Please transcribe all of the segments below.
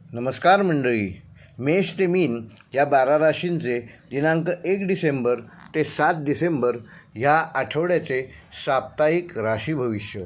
नमस्कार मंडळी. मेष ते मीन या 12 राशींचे दिनांक 1 डिसेंबर ते 7 डिसेंबर ह्या आठवड्याचे साप्ताहिक राशी भविष्य.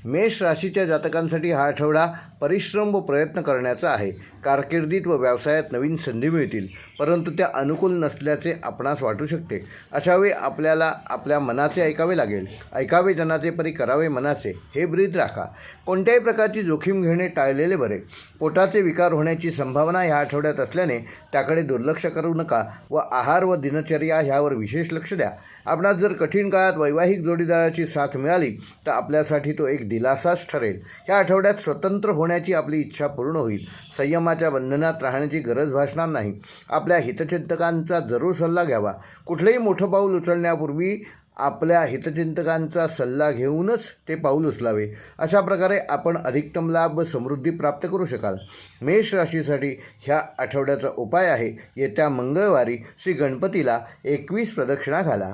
मेष राशीच्या जातकांसाठी हा आठवडा परिश्रम व प्रयत्न करण्याचा आहे. कारकिर्दीत व व्यवसायात नवीन संधी मिळतील, परंतु त्या अनुकूल नसल्याचे आपणास वाटू शकते. अशावेळी आपल्याला आपल्या मनाचे ऐकावे लागेल. ऐकावे जनाचे परी करावे मनाचे, हे ब्रीद राखा. कोणत्याही प्रकारची जोखीम घेणे टाळलेले बरे. पोटाचे विकार होण्याची संभावना ह्या आठवड्यात असल्याने त्याकडे दुर्लक्ष करू नका व आहार व दिनचर्या ह्यावर विशेष लक्ष द्या. आपणास जर कठीण काळात वैवाहिक जोडीदाराची साथ मिळाली तर आपल्यासाठी तो एक दिलासाच ठरेल. ह्या आठवड्यात स्वतंत्र होण्याची आपली इच्छा पूर्ण होईल. संयमाच्या बंधनात राहण्याची गरज भासणार नाही. आपल्या हितचिंतकांचा जरूर सल्ला घ्यावा. कुठलेही मोठं पाऊल उचलण्यापूर्वी आपल्या हितचिंतकांचा सल्ला घेऊनच ते पाऊल उचलावे. अशा प्रकारे आपण अधिकतम लाभ व समृद्धी प्राप्त करू शकाल. मेष राशीसाठी ह्या आठवड्याचा उपाय आहे, येत्या मंगळवारी श्री गणपतीला 21 प्रदक्षिणा घाला.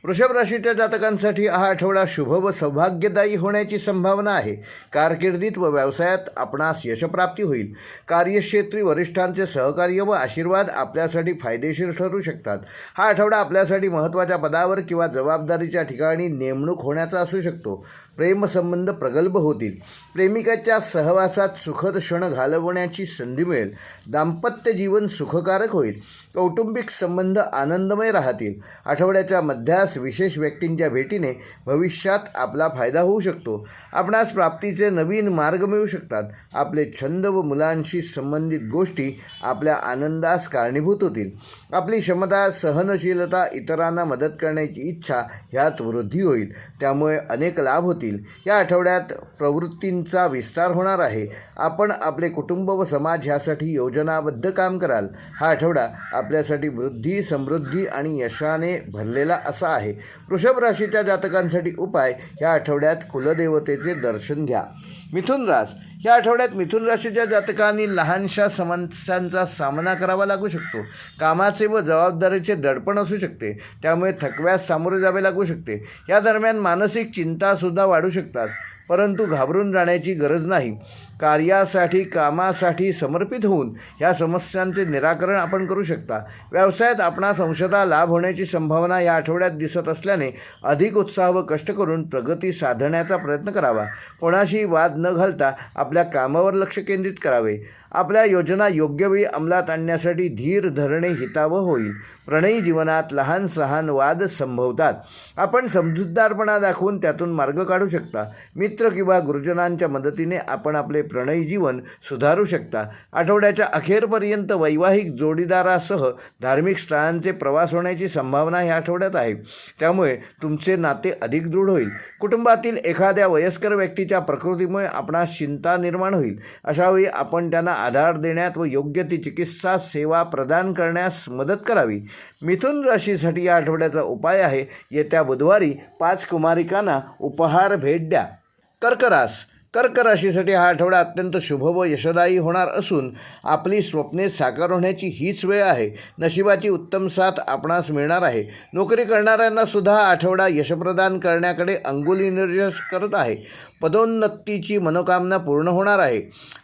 वृषभ राशीच्या जातकांसाठी हा आठवडा शुभ व सौभाग्यदायी होण्याची संभावना आहे. कारकिर्दीत व व्यवसायात आपणास यशप्राप्ती होईल. कार्यक्षेत्री वरिष्ठांचे सहकार्य व आशीर्वाद आपल्यासाठी फायदेशीर ठरू शकतात. हा आठवडा आपल्यासाठी महत्त्वाच्या पदावर किंवा जबाबदारीच्या ठिकाणी नेमणूक होण्याचा असू शकतो. प्रेमसंबंध प्रगल्भ होतील. प्रेमिकाच्या सहवासात सुखद क्षण घालवण्याची संधी मिळेल. दाम्पत्य जीवन सुखकारक होईल. कौटुंबिक संबंध आनंदमय राहतील. आठवड्याच्या मध्यास विशेष व्यक्तींच्या भेटीने भविष्यात आपला फायदा होऊ शकतो. आपणास प्राप्तीचे नवीन मार्ग मिळू शकतात. आपले छंद व मुलांशी संबंधित गोष्टी आपल्या आनंदास कारणीभूत होतील. आपली क्षमता, सहनशीलता, इतरांना मदत करण्याची इच्छा ह्यात वृद्धी होईल. त्यामुळे अनेक लाभ होतील. या आठवड्यात प्रवृत्तींचा विस्तार होणार आहे. आपण आपले कुटुंब व समाज ह्यासाठी योजनाबद्ध काम कराल. हा आठवडा आपल्यासाठी वृद्धी, समृद्धी आणि यशाने भरलेला असा आहे. वृषभ राशीच्या जातकांसाठी उपाय: या आठवड्यात कुलदेवतेचे दर्शन घ्या. या आठवड्यात मिथुन राशीच्या जातकांनी लहानशा समस्यांचा सामना करावा लागू शकतो. कामाचे व जबाबदारीचे दडपण असू शकते, त्यामुळे थकव्यास सामोरे जावे लागू शकते. या दरम्यान मानसिक चिंतासुद्धा वाढू शकतात, परंतु घाबरून जाण्याची गरज नाही. कार्यासाठी, कामासाठी समर्पित होऊन ह्या समस्यांचे निराकरण आपण करू शकता. व्यवसायात आपणास अंशतः लाभ होण्याची संभावना या आठवड्यात दिसत असल्याने अधिक उत्साह व कष्ट करून प्रगती साधण्याचा प्रयत्न करावा. कोणाशी वाद न घालता आपल्या कामावर लक्ष केंद्रित करावे. आपल्या योजना योग्य वेळी अंमलात आणण्यासाठी धीर धरणे हितावह होईल. प्रणयी जीवनात लहान सहान वाद संभवतात. आपण समजूतदारपणा दाखवून त्यातून मार्ग काढू शकता. मित्र किंवा गुरुजनांच्या मदतीने आपण आपले प्रणयी जीवन सुधारू शकता. आठवड्याच्या अखेरपर्यंत वैवाहिक जोडीदारासह धार्मिक स्थळांचे प्रवास होण्याची संभावना ह्या आठवड्यात आहे. त्यामुळे तुमचे नाते अधिक दृढ होईल. कुटुंबातील एखाद्या वयस्कर व्यक्तीच्या प्रकृतीमुळे आपणास चिंता निर्माण होईल. अशावेळी आपण त्यांना आधार देण्यात व योग्य ती चिकित्सा सेवा प्रदान करण्यास मदत करावी. मिथुन राशीसाठी या आठवड्याचा उपाय आहे, येत्या बुधवारी 5 कुमारिकांना उपहार भेट द्या. कर्क राशीसाठी हा आठवडा अत्यंत शुभ व यशदायी होणार असून आपली स्वप्ने साकार होण्याची हीच वेळ आहे. नशिबाची उत्तम साथ आपणास मिळणार आहे. नोकरी करणाऱ्यांना सुद्धा हा आठवडा यशप्रदान करण्याकडे अंगुली निर्देश करत आहे. पदोन्नतीची मनोकामना पूर्ण होणार आहे.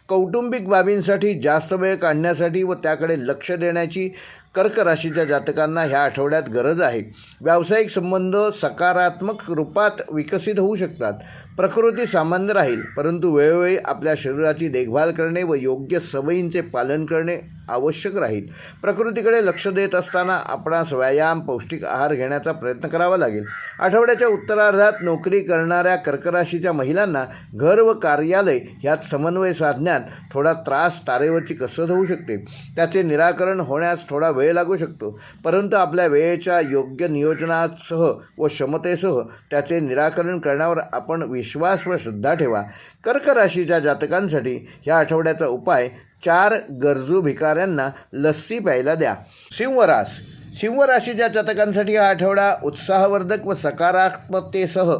कौटुंबिक बाबींसाठी जास्त वेळ काढण्यासाठी व त्याकडे लक्ष देण्याची कर्क राशीच्या जातकांना ह्या आठवड्यात गरज आहे. व्यावसायिक संबंध सकारात्मक रूपात विकसित होऊ शकतात. प्रकृती सामान्य राहील, परंतु वेळोवेळी आपल्या शरीराची देखभाल करणे व योग्य सवयींचे पालन करणे आवश्यक राहील. प्रकृतीकडे लक्ष देत असताना आपणास व्यायाम, पौष्टिक आहार घेण्याचा प्रयत्न करावा लागेल. आठवड्याच्या उत्तरार्धात नोकरी करणाऱ्या कर्क राशीच्या महिलांना घर व कार्यालय ह्यात समन्वय साधण्यात थोडा त्रास, तारेवरची कसरत होऊ शकते. त्याचे निराकरण होण्यास थोडा वेळ लागू शकतो, परंतु आपल्या वेळेच्या योग्य नियोजनासह व क्षमतेसह त्याचे निराकरण करण्यावर आपण विश्वास व श्रद्धा ठेवा. कर्क राशीच्या जातकांसाठी ह्या आठवड्याचा उपाय: 4 गरजू भिकाऱ्यांना लस्सी प्यायला द्या. सिंह राशीच्या जातकांसाठी हा आठवडा उत्साहवर्धक व सकारात्मकतेसह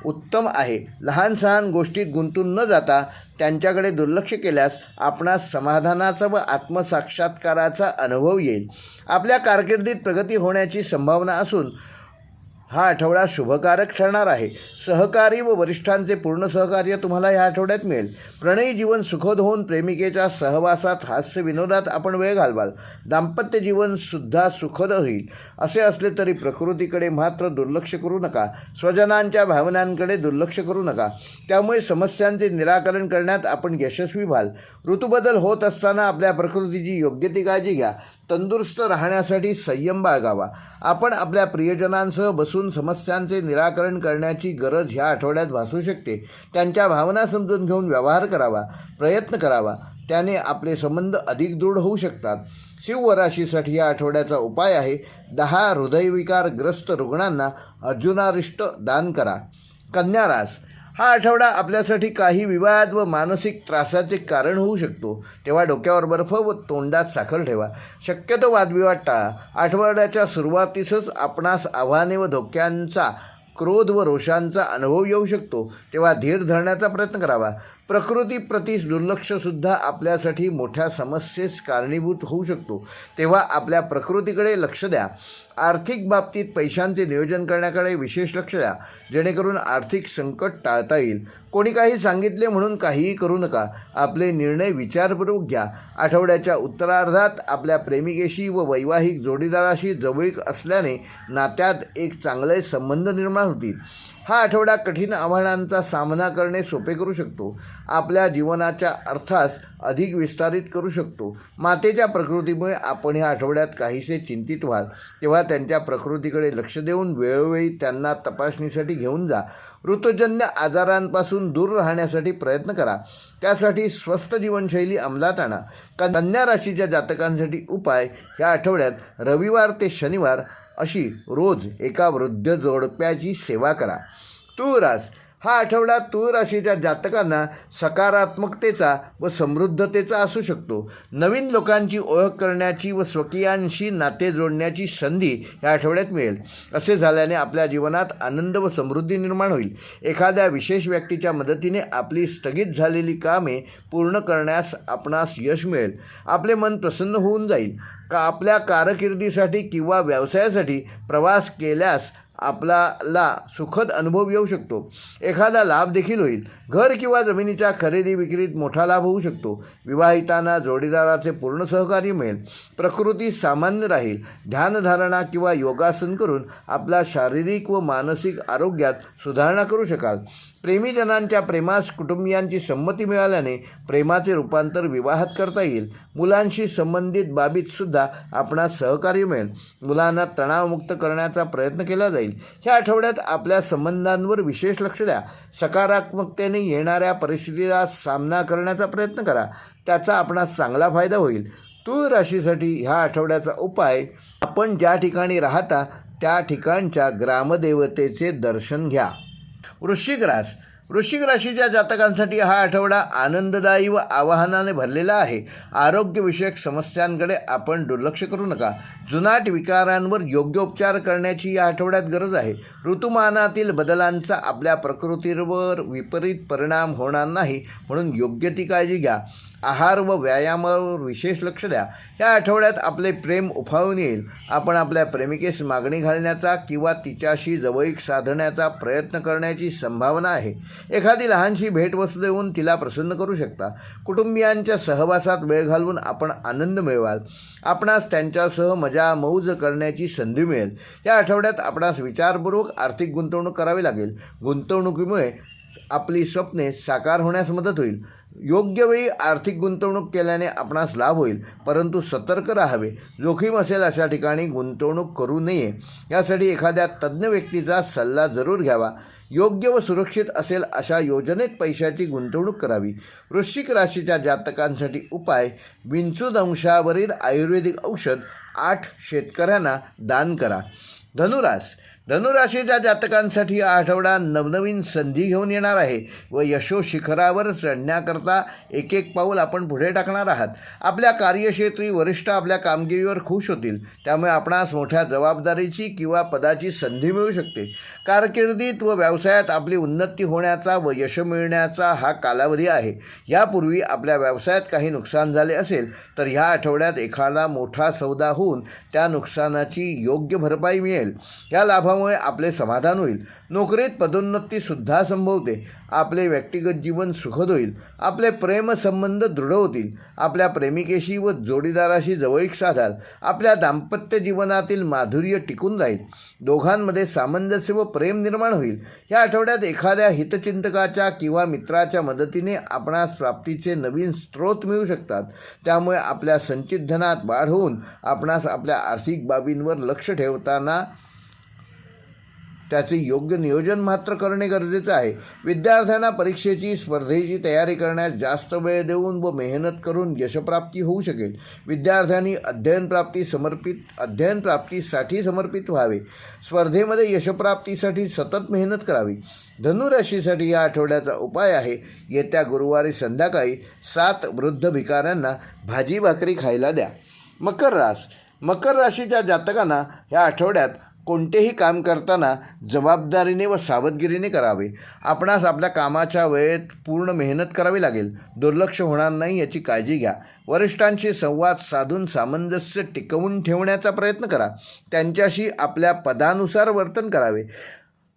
उत्तम आहे. लहान सहान गोष्टीत गुंतून न जाता त्यांच्याकडे दुर्लक्ष केल्यास आपणास समाधानाचा व आत्मसाक्षात्काराचा अनुभव येईल. आपल्या कारकिर्दीत प्रगती होण्याची संभावना असून हा आठवडा शुभकारक ठरणार आहे. सहकारी व वरिष्ठांचे पूर्ण सहकार्य तुम्हाला या आठवड्यात मिळेल. प्रणयी जीवन सुखद होऊन प्रेमिकेच्या सहवासात हास्य विनोदात आपण वेळ घालवाल. दाम्पत्य जीवनसुद्धा सुखद होईल. असे असले तरी प्रकृतीकडे मात्र दुर्लक्ष करू नका. स्वजनांच्या भावनांकडे दुर्लक्ष करू नका. त्यामुळे समस्यांचे निराकरण करण्यात आपण यशस्वी व्हाल. ऋतुबदल होत असताना आपल्या प्रकृतीची योग्य ती काळजी घ्या. तंदुरुस्त राहण्यासाठी संयम बाळगावा. आपण आपल्या प्रियजनांसह बसून समस्यांचे निराकरण करण्याची गरज ह्या आठवड्यात भासू शकते. त्यांच्या भावना समजून घेऊन व्यवहार करावा, प्रयत्न करावा. त्याने आपले संबंध अधिक दृढ होऊ शकतात. सिंह राशीसाठी या आठवड्याचा उपाय आहे 10 हृदयविकारग्रस्त रुग्णांना अर्जुनारिष्ट दान करा. कन्या रास हा आठवडा आपल्यासाठी काही विवाद व मानसिक त्रासाचे कारण होऊ शकतो. तेव्हा डोक्यावर बर्फ व तोंडात साखर ठेवा. शक्यतो वादविवाद टाळा. आठवड्याच्या सुरुवातीसच आपणास आव्हाने व धोक्यांचा, क्रोध व रोषांचा अनुभव येऊ शकतो. तेव्हा धीर धरण्याचा प्रयत्न करावा. प्रकृतीप्रती दुर्लक्षसुद्धा आपल्यासाठी मोठ्या समस्येस कारणीभूत होऊ शकतो. तेव्हा आपल्या प्रकृतीकडे लक्ष द्या. आर्थिक बाबतीत पैशांचे नियोजन करण्याकडे विशेष लक्ष द्या, जेणेकरून आर्थिक संकट टाळता येईल. कोणी काही सांगितले म्हणून काहीही करू नका. आपले निर्णय विचारपूर्वक घ्या. आठवड्याच्या उत्तरार्धात आपल्या प्रेमिकेशी व वैवाहिक जोडीदाराशी जवळीक असल्याने नात्यात एक चांगले संबंध निर्माण होतील. हा आठवडा कठीण आव्हानांचा सामना करणे सोपे करू शकतो. आपल्या जीवनाच्या अर्थास अधिक विस्तारित करू शकतो. मातेच्या प्रकृतीमुळे आपण ह्या आठवड्यात काहीसे चिंतित व्हाल. तेव्हा त्यांच्या प्रकृतीकडे लक्ष देऊन वेळोवेळी त्यांना तपासणीसाठी घेऊन जा. ऋतुजन्य आजारांपासून दूर राहण्यासाठी प्रयत्न करा. त्यासाठी स्वस्थ जीवनशैली अंमलात आणा. कन्या राशीच्या जातकांसाठी उपाय ह्या आठवड्यात रविवार ते शनिवार अशी रोज एका वृद्ध जोडप्याची सेवा करा. तुळ रास हा आठवडा तुळ राशीच्या जातकांना सकारात्मकतेचा व समृद्धतेचा असू शकतो. नवीन लोकांची ओळख करण्याची व स्वकीयांशी नाते जोडण्याची संधी या आठवड्यात मिळेल. असे झाल्याने आपल्या जीवनात आनंद व समृद्धी निर्माण होईल. एखाद्या विशेष व्यक्तीच्या मदतीने आपली स्थगित झालेली कामे पूर्ण करण्यास आपणास यश मिळेल. आपले मन प्रसन्न होऊन जाईल. आपल्या कारकिर्दीसाठी किंवा व्यवसायासाठी प्रवास केल्यास आपल्याला सुखद अनुभव येऊ शकतो. एखादा लाभ देखील होईल. घर किंवा जमिनीच्या खरेदी विक्रीत मोठा लाभ होऊ शकतो. विवाहितांना जोडीदाराचे पूर्ण सहकार्य मिळेल. प्रकृती सामान्य राहील. ध्यानधारणा किंवा योगासन करून आपल्या शारीरिक व मानसिक आरोग्यात सुधारणा करू शकाल. प्रेमीजनांच्या प्रेमास कुटुंबियांची संमती मिळाल्याने प्रेमाचे रूपांतर विवाहात करता येईल. मुलांशी संबंधित बाबीतसुद्धा आपणास सहकार्य मिळेल. मुलांना तणावमुक्त करण्याचा प्रयत्न केला जाईल. ह्या आठवड्यात आपल्या संबंधांवर विशेष लक्ष द्या. सकारात्मकतेने येणाऱ्या परिस्थितीला सामना करण्याचा प्रयत्न करा. त्याचा आपणास चांगला फायदा होईल. तुळ राशीसाठी ह्या आठवड्याचा उपाय आपण ज्या ठिकाणी राहता त्या ठिकाणच्या ग्रामदेवतेचे दर्शन घ्या. वृश्चिक रास वृश्चिक राशीच्या जातकांसाठी हा आठवडा आनंददायी व आवाहनाने भरलेला आहे. आरोग्यविषयक समस्यांकडे आपण दुर्लक्ष करू नका. जुनाट विकारांवर योग्य उपचार करण्याची या आठवड्यात गरज आहे. ऋतुमानातील बदलांचा आपल्या प्रकृतीवर विपरीत परिणाम होणार नाही म्हणून योग्य ती काळजी घ्या. आहार व व्यायामावर विशेष लक्ष द्या. या आठवड्यात आपले प्रेम उफाळून येईल. आपण आपल्या प्रेमिकेस मागणी घालण्याचा किंवा तिच्याशी जवळीक साधण्याचा प्रयत्न करण्याची संभावना आहे. एखादी लहानशी भेटवस्तू देऊन तिला प्रसन्न करू शकता. कुटुंबियांच्या सहवासात वेळ घालवून आपण आनंद मिळवाल. आपणास त्यांच्यासह मजा मौज करण्याची संधी मिळेल. या आठवड्यात आपणास विचारपूर्वक आर्थिक गुंतवणूक करावी लागेल. गुंतवणुकीमुळे आपली स्वप्ने साकार होण्यास मदत होईल. योग्य वेळी आर्थिक गुंतवणूक केल्याने आपणास लाभ होईल, परंतु सतर्क राहावे. जोखीम असेल अशा ठिकाणी गुंतवणूक करू नये. यासाठी एखाद्या तज्ज्ञ व्यक्तीचा सल्ला जरूर घ्यावा. योग्य व सुरक्षित असेल अशा योजनेत पैशाची गुंतवणूक करावी. वृश्चिक राशीच्या जातकांसाठी उपाय विंचूदंशावरील आयुर्वेदिक औषध 8 शेतकऱ्यांना दान करा. धनुराशीच्या जातकांसाठी हा आठवडा नवनवीन संधी घेऊन येणार आहे व यशो शिखरावर चढण्याकरता एक एक पाऊल आपण पुढे टाकणार आहात. आपल्या कार्यक्षेत्री वरिष्ठ आपल्या कामगिरीवर खुश होतील. त्यामुळे आपणास मोठ्या जबाबदारीची किंवा पदाची संधी मिळू शकते. कारकिर्दीत व व्यवसायात आपली उन्नती होण्याचा व यश मिळण्याचा हा कालावधी आहे. यापूर्वी आपल्या व्यवसायात काही नुकसान झाले असेल तर ह्या आठवड्यात एखादा मोठा सौदा होऊन त्या नुकसानाची योग्य भरपाई मिळेल. या लाभामुळे कामामुळे आपले समाधान होईल. नोकरीत पदोन्नतीसुद्धा संभवते. आपले व्यक्तिगत जीवन सुखद होईल. आपले प्रेमसंबंध दृढ होतील. आपल्या प्रेमिकेशी व जोडीदाराशी जवळीक साधाल. आपल्या दाम्पत्य जीवनातील माधुर्य टिकून राहील. दोघांमध्ये सामंजस्य व प्रेम निर्माण होईल. या आठवड्यात एखाद्या हितचिंतकाच्या किंवा मित्राच्या मदतीने आपणास प्राप्तीचे नवीन स्रोत मिळू शकतात. त्यामुळे आपल्या संचित धनात वाढ होऊन आपणास आपल्या आर्थिक बाबींवर लक्ष ठेवताना त्याचे योग्य नियोजन मात्र करणे गरजेचे आहे. विद्यार्थ्यांना परीक्षेची स्पर्धेची तयारी करण्यास जास्त वेळ देऊन व मेहनत करून यशप्राप्ती होऊ शकेल. विद्यार्थ्यांनी अध्ययनप्राप्तीसाठी समर्पित व्हावे. स्पर्धेमध्ये यशप्राप्तीसाठी सतत मेहनत करावी. धनुराशीसाठी या आठवड्याचा उपाय आहे, येत्या गुरुवारी संध्याकाळी 7 वृद्ध भिकाऱ्यांना भाजी भाकरी खायला द्या. मकर राशीच्या जातकांना या आठवड्यात कोणतेही काम करताना जबाबदारीने व सावधगिरीने करावे. आपणास आपल्या कामाच्या वेळेत पूर्ण मेहनत करावी लागेल. दुर्लक्ष होणार नाही याची काळजी घ्या. वरिष्ठांशी संवाद साधून सामंजस्य टिकवून ठेवण्याचा प्रयत्न करा. त्यांच्याशी आपल्या पदानुसार वर्तन करावे.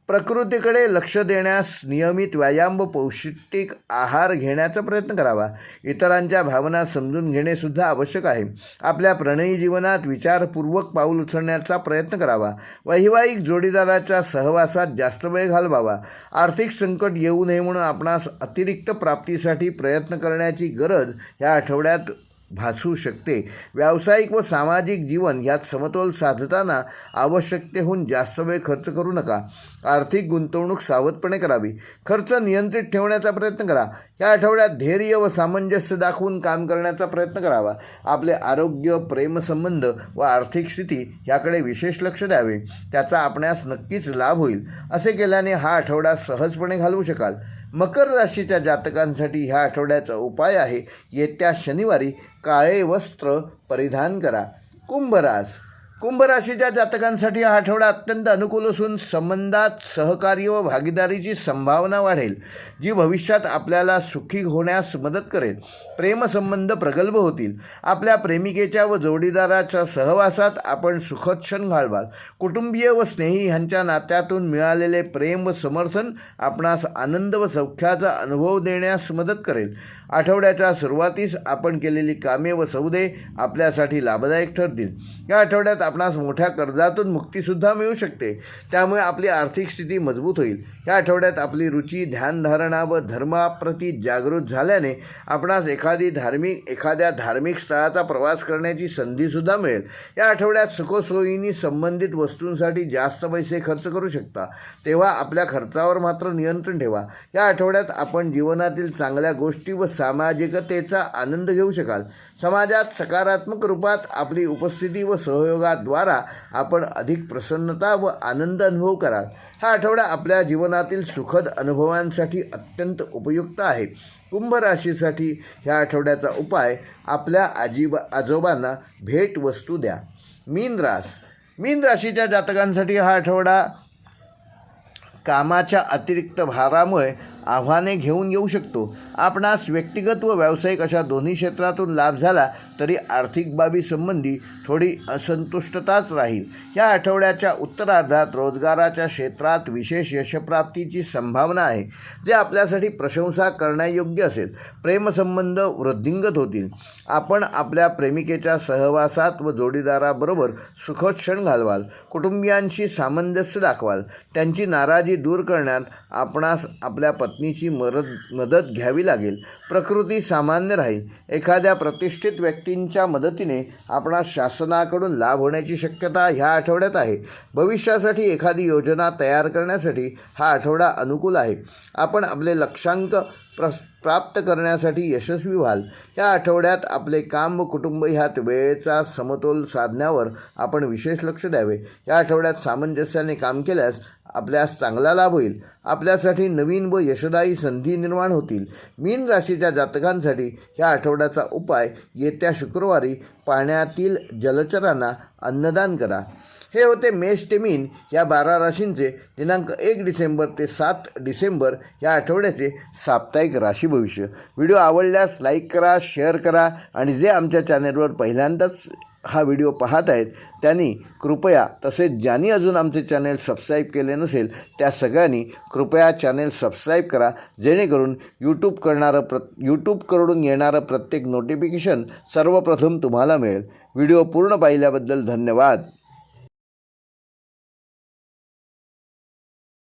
प्रकृतीकडे लक्ष देण्यास नियमित व्यायाम व पौष्टिक आहार घेण्याचा प्रयत्न करावा. इतरांच्या भावना समजून घेणेसुद्धा आवश्यक आहे. आपल्या प्रणयी जीवनात विचारपूर्वक पाऊल उचलण्याचा प्रयत्न करावा. वैवाहिक जोडीदाराच्या सहवासात जास्त वेळ घालवावा. आर्थिक संकट येऊ नये म्हणून आपणास अतिरिक्त प्राप्तीसाठी प्रयत्न करण्याची गरज या आठवड्यात भासू शकते. व्यावसायिक व सामाजिक जीवन यात समतोल साधताना आवश्यकतेहून जास्त वेळ खर्च करू नका. आर्थिक गुंतवणूक सावधपणे करावी. खर्च नियंत्रित ठेवण्याचा प्रयत्न करा. या आठवड्यात धैर्य व सामंजस्य दाखवून काम करण्याचा प्रयत्न करावा. आपले आरोग्य, प्रेमसंबंध व आर्थिक स्थिती याकडे विशेष लक्ष द्यावे. त्याचा आपणास नक्कीच लाभ होईल. असे केल्याने हा आठवडा सहजपणे घालवू शकाल. मकर राशीच्या जातकांसाठी ह्या आठवड्याचा उपाय आहे, येत्या शनिवारी काळे वस्त्र परिधान करा. कुंभ राशीच्या जातकांसाठी हा आठवडा अत्यंत अनुकूल असून संबंधात सहकार्य व भागीदारीची संभावना वाढेल, जी भविष्यात आपल्याला सुखी होण्यास मदत करेल. प्रेमसंबंध प्रगल्भ होतील. आपल्या प्रेमिकेच्या व जोडीदाराच्या सहवासात आपण सुखद क्षण घालवाल. कुटुंबीय व स्नेही ह्यांच्या नात्यातून मिळालेले प्रेम व समर्थन आपणास आनंद व सौख्याचा अनुभव देण्यास मदत करेल. आठवड्याच्या सुरुवातीस आपण केलेली कामे व सौदे आपल्यासाठी लाभदायक ठरतील. या आठवड्यात आपणास मोठ्या कर्जातून मुक्तीसुद्धा मिळू शकते. त्यामुळे आपली आर्थिक स्थिती मजबूत होईल. या आठवड्यात आपली रुची ध्यानधारणा व धर्माप्रती जागृत झाल्याने आपणास एखाद्या धार्मिक स्थळाचा प्रवास करण्याची संधीसुद्धा मिळेल. या आठवड्यात सुखसोयींनी संबंधित वस्तूंसाठी जास्त पैसे खर्च करू शकता, तेव्हा आपल्या खर्चावर मात्र नियंत्रण ठेवा. या आठवड्यात आपण जीवनातील चांगल्या गोष्टी व सामाजिकतेचा आनंद घेऊ शकाल. समाजात सकारात्मक रूपात आपली उपस्थिती व सहयोगाद्वारा आपण अधिक प्रसन्नता व आनंद अनुभव कराल. हा आठवडा आपल्या जीवनातील सुखद अनुभवांसाठी अत्यंत उपयुक्त आहे. कुंभ राशीसाठी ह्या आठवड्याचा उपाय, आपल्या आजोबांना भेटवस्तू द्या. मीन राशीच्या जातकांसाठी हा आठवडा कामाच्या अतिरिक्त भारामुळे आव्हाने घेऊन येऊ शकतो. आपणास व्यक्तिगत व व्यावसायिक अशा दोन्ही क्षेत्रातून लाभ झाला तरी आर्थिक बाबीसंबंधी थोडी असंतुष्टताच राहील. या आठवड्याच्या उत्तरार्धात रोजगाराच्या क्षेत्रात विशेष यशप्राप्तीची संभावना आहे, जे आपल्यासाठी प्रशंसा करण्यायोग्य असेल. प्रेमसंबंध वृद्धिंगत होतील. आपण आपल्या प्रेमिकेच्या सहवासात व जोडीदाराबरोबर सुखद क्षण घालवाल. कुटुंबियांशी सामंजस्य दाखवाल. त्यांची नाराजी दूर करण्यात आपणास आपल्या पत्नीची मदत घ्यावी लागेल. प्रकृती सामान्य राहील. एखाद्या प्रतिष्ठित व्यक्तींच्या मदतीने आपणास शासनाकडून लाभ होण्याची शक्यता ह्या आठवड्यात आहे. भविष्यासाठी एखादी योजना तयार करण्यासाठी हा आठवडा अनुकूल आहे. आपण आपले लक्ष्यांक प्राप्त करण्यासाठी यशस्वी व्हाल. या आठवड्यात आपले काम व कुटुंब ह्यात वेळेचा समतोल साधण्यावर आपण विशेष लक्ष द्यावे. या आठवड्यात सामंजस्याने काम केल्यास आपल्यास चांगला लाभ होईल. आपल्यासाठी नवीन व यशदायी संधी निर्माण होतील. मीन राशीच्या जातकांसाठी या आठवड्याचा उपाय, येत्या शुक्रवारी पाण्यातील जलचरांना अन्नदान करा. हे होते मेष ते मीन या 12 राशींचे दिनांक 1 डिसेंबर ते 7 डिसेंबर या आठवड्याचे साप्ताहिक राशी भविष्य. व्हिडिओ आवडल्यास लाईक करा, शेअर करा आणि जे आमच्या चॅनेलवर पहिल्यांदाच हा व्हिडिओ पाहत आहेत त्यांनी कृपया, तसेच ज्यांनी अजून आमचे चॅनेल सबस्क्राईब केले नसेल त्या सगळ्यांनी कृपया चॅनेल सबस्क्राईब करा, जेणेकरून यूट्यूबकडून येणारं प्रत्येक नोटिफिकेशन सर्वप्रथम तुम्हाला मिळेल. व्हिडिओ पूर्ण पाहिल्याबद्दल धन्यवाद.